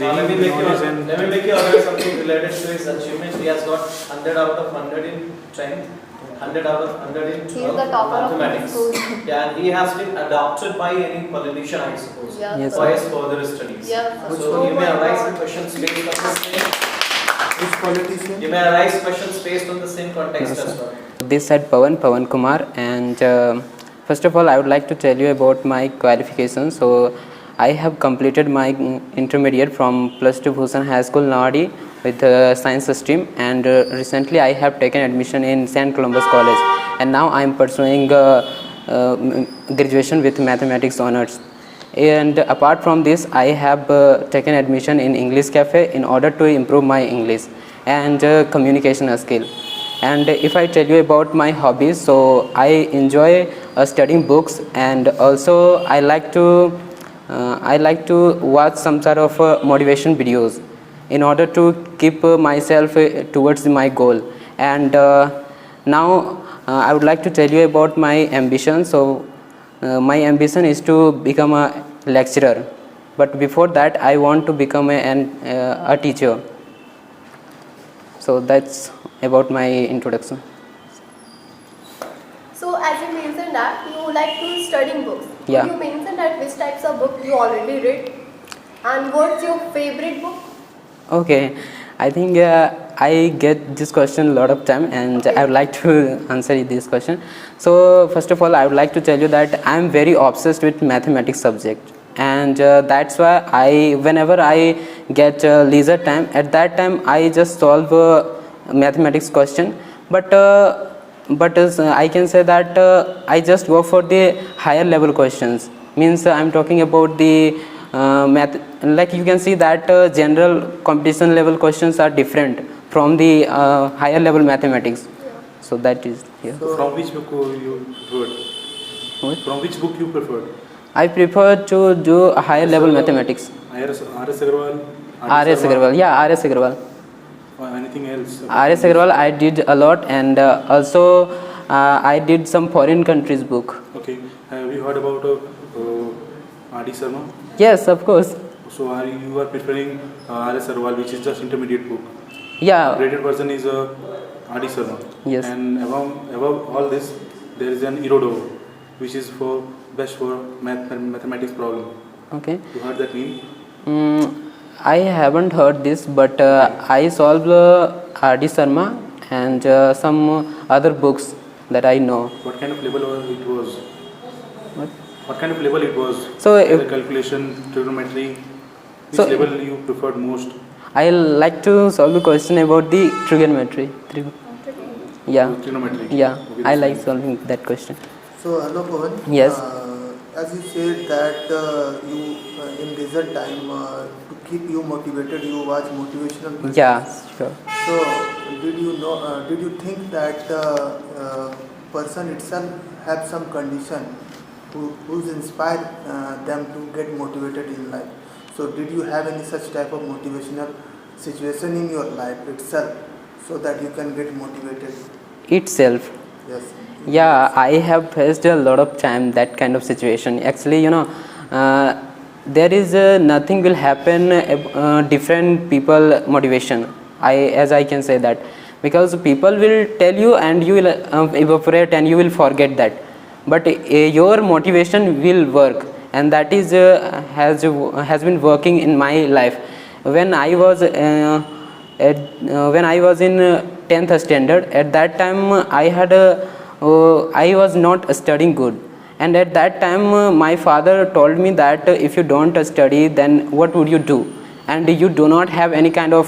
Let me make you aware something related to his achievements. He has got 100 out of 100 in strength, 100 out of 100 in He is the topper of mathematics. Yeah, and he has been adopted by any politician, I suppose, Yes, for his further studies. Yes, So you may arise with questions based on the same. Which politician? You may arise questions based on the same context as well. This said Pawan Kumar, and first of all I would like to tell you about my qualifications. So I have completed my intermediate from plus 2 Bhushan High School Nawadi with science stream, and recently I have taken admission in St. Columbus College, and now I am pursuing graduation with mathematics honors. And apart from this, I have taken admission in English Cafe in order to improve my English and communication skill. And if I tell you about my hobbies, so I enjoy studying books, and also I like to watch some sort of motivation videos in order to keep myself towards my goal. And now I would like to tell you about my ambition. So my ambition is to become a lecturer, but before that I want to become a teacher. So that's about my introduction. So as you mentioned that you like to studying books. Yeah. Could you mention that which types of book you already read, and what's your favorite book? Okay, I think I get this question a lot of time, and I would like to answer this question. So first of all, I would like to tell you that I am very obsessed with mathematics subject, and that's why whenever I get leisure time, at that time I just solve mathematics question. But I can say that I just go for the higher level questions. Means I am talking about the math. Like you can see that general competition level questions are different from the higher level mathematics. So that is here. So From which book you preferred? What? From which book you preferred? I prefer to do a higher level mathematics. R.S. Agarwal? R.S. Agarwal, yeah, R.S. Agarwal. Or anything else? R.S. Agarwal I did a lot, and also I did some foreign countries book. Okay. Have you heard about R.D. Sharma? Yes, of course. So you are preferring R.S. Agarwal, which is just intermediate book. Yeah. Graded version is R.D. Sharma. Yes. And above all this, there is an Irodov, which is for best for mathematics problem. Okay. You heard that name? I haven't heard this, but I solved R.D. Sharma and some other books that I know. What kind of level it was? What? What kind of level it was? So the calculation, trigonometry, which So- level you preferred most? I like to solve a question about the trigonometry. Yeah. Trigonometry. Yeah. Okay, I that's like fine. solving that question. So hello Pawan. Yes. As you said that you in result time to keep you motivated, you watch motivational videos. Yeah, sure. So did you know? Did you think that person itself have some condition who's inspired them to get motivated in life? So did you have any such type of motivational situation in your life itself, so that you can get motivated? Itself. Yes. Yeah, I have faced a lot of time that kind of situation. Actually, there is nothing will happen different people motivation. As I can say that, because people will tell you and you will evaporate and you will forget that. But your motivation will work, and that is has been working in my life. When I was in 10th standard, at that time I was not studying good, and at that time my father told me that if you don't study, then what would you do, and you do not have any kind of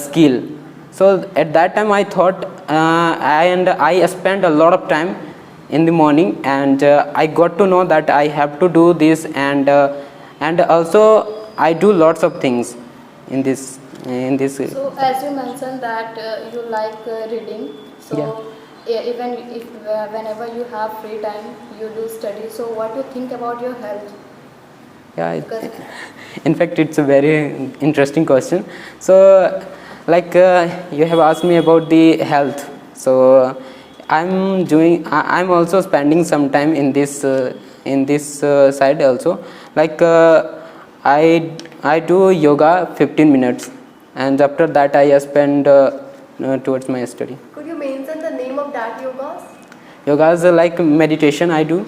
skill. So at that time I thought I spent a lot of time in the morning, and I got to know that I have to do this, and also I do lots of things in this. So as you mentioned that you like reading, so even if whenever you have free time you do study, so what do you think about your health? Yeah, Because in fact it's a very interesting question. So like you have asked me about the health, so I'm also spending some time in this side also. Like I do yoga 15 minutes, and after that I spend towards my study. Could you mention the name of that yogas? Yoga is like meditation I do.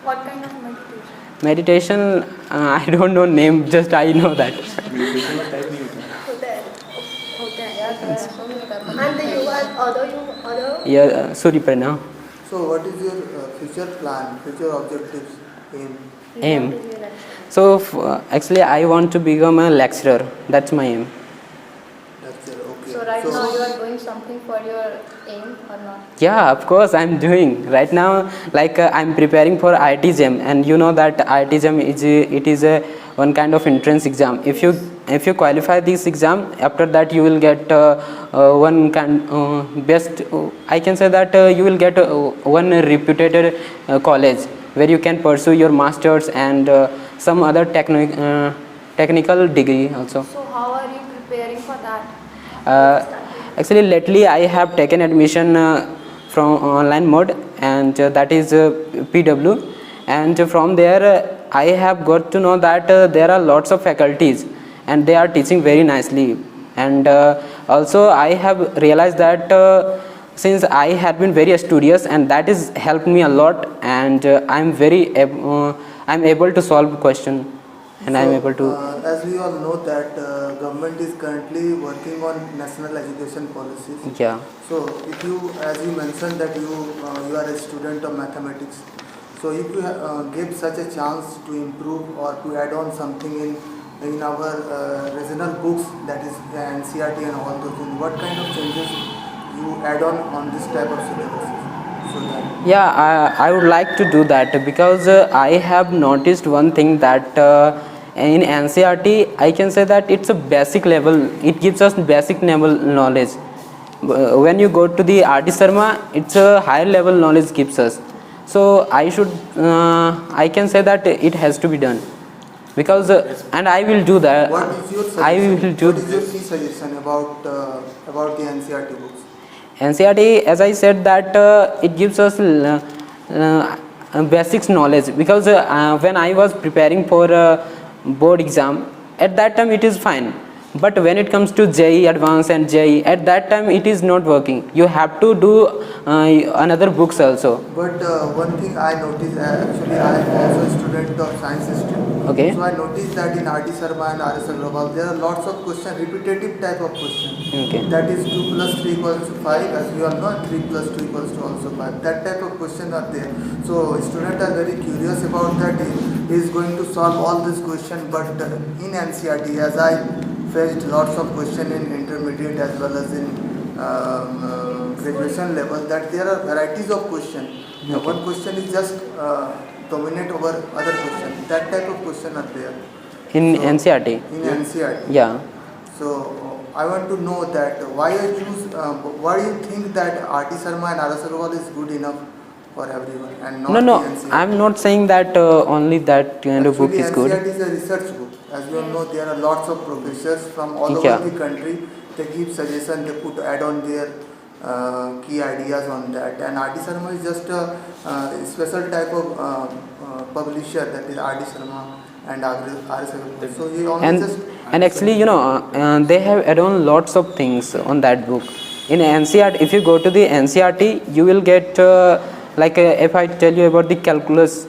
What kind of meditation? Meditation, I don't know name, just I know that. Meditation में type नहीं होता. होता है. होते हैं यार, there are so many type of And the yoga, other. Yeah, Surya Pranam. So what is your future plan, future objectives, aim? Aim. So actually I want to become a lecturer. That's my aim. That's it, okay. So right now you are doing something for your aim or not? Yeah, of course I'm doing. Right now, like I'm preparing for IIT JAM, and you know that IIT JAM is a one kind of entrance exam. If you qualify this exam, after that you will get one kind best. I can say that you will get one reputed college where you can pursue your masters and some other technical degree also. So how are you preparing for that? Actually, lately I have taken admission from online mode, and that is PW, and from there I have got to know that there are lots of faculties and they are teaching very nicely, and also I have realized that since I had been very studious, and that is helped me a lot, and I'm able to solve question, and I'm able to. As we all know that government is currently working on national education policies. Yeah. So if you, as you mentioned that you are a student of mathematics, so if you give such a chance to improve or to add on something in our regional books, that is the NCERT and all those things, what kind of changes you add on this type of syllabus? So that Yeah, I would like to do that, because I have noticed one thing that in NCERT I can say that it's a basic level. It gives us basic level knowledge. When you go to the RD Sharma, it's a higher level knowledge gives us. So I can say that it has to be done, because and I will do that. what is your suggestion? I will do. What is your key suggestion about the NCERT books? NCERT, as I said, that it gives us basics knowledge, because when I was preparing for board exam, at that time it is fine, but when it comes to JEE Advanced and JEE, at that time it is not working. You have to do another books also. But one thing I noticed, actually I am also a student of science history. Okay. So I noticed that in RD Sharma and RS Agrawal there are lots of questions, repetitive type of questions. Okay. That is 2 plus 3 equals to 5, as we all know, 3 plus 2 equals to also 5. That type of questions are there. So students are very curious about that. He is going to solve all these questions, but in NCERT, as I faced lots of questions in intermediate as well as in graduation level, that there are varieties of questions. Now, one question is just dominate over other question. That type of question are there In So, NCERT. in NCERT. Yeah. So I want to know that why do you think that RT Sharma and RS Agrawal is good enough for everyone and not No, the NCERT? I'm not saying that only that kind of book Actually, is good. NCERT is a research book. As you all know, there are lots of professors from all Yeah. over the country. They give suggestion, they put add on their key ideas on that. And RT Sharma is just a special type of publisher, that is RT Sharma and RS Agrawal. So he only just And actually, they have add on lots of things on that book. In NCERT, if you go to the NCERT, you will get if I tell you about the calculus,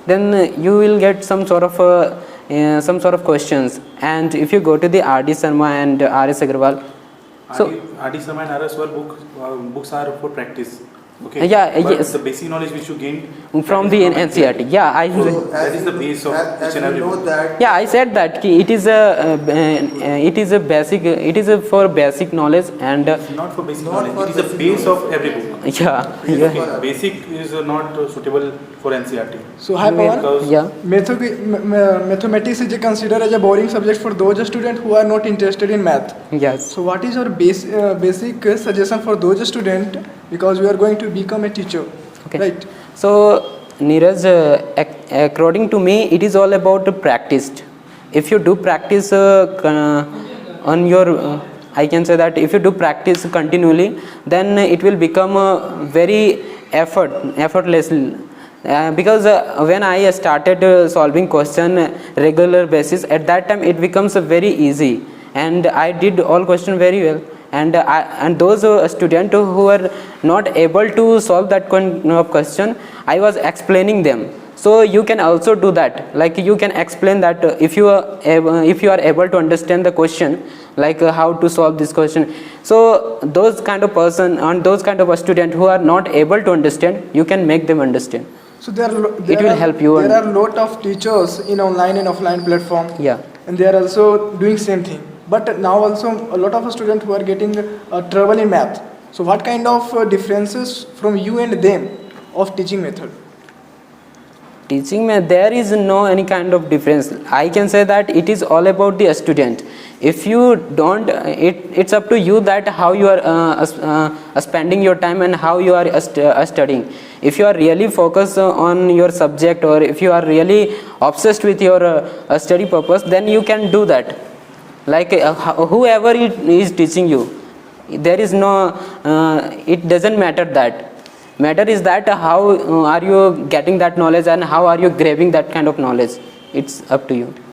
then you will get some sort of questions. And if you go to the RD Sharma and RS Agrawal, so RD Sharma and RS books are for practice. Okay. Yeah, But yes. the basic knowledge which you gain from the NCERT, yeah, So That as is the you- base of as each and you every know book. that Yeah, I said that it is a basic. It is for basic knowledge, and Not for basic Not knowledge. for It is the basic base knowledge. of every book. yeah, Okay. Basic is not suitable for NCERT. So hi Pawan, Because yeah. mathematics is considered as a boring subject for those students who are not interested in math. Yes. So what is your basic suggestion for those students, because we are going to become a teacher, Okay. right? So, Neeraj, according to me, it is all about practice. If you do practice on your, I can say that if you do practice continually, then it will become very effortless. because when I started solving question regular basis, at that time it becomes very easy, and I did all question very well. And those students who were not able to solve that kind of question, I was explaining them. So you can also do that, like you can explain that if you are able to understand the question, like how to solve this question. So those kind of person and those kind of a student who are not able to understand, you can make them understand. So there It will help you. There are lot of teachers in online and offline platform. Yeah. And they are also doing same thing. But now also a lot of students who are getting trouble in math. So what kind of differences from you and them of teaching method? Teaching there is no any kind of difference. I can say that it is all about the student. If you don't, it's up to you that how you are spending your time and how you are studying. If you are really focused on your subject, or if you are really obsessed with your study purpose, then you can do that. Like whoever is teaching you, there is no, it doesn't matter that. Matter is that how are you getting that knowledge and how are you grabbing that kind of knowledge. It's up to you.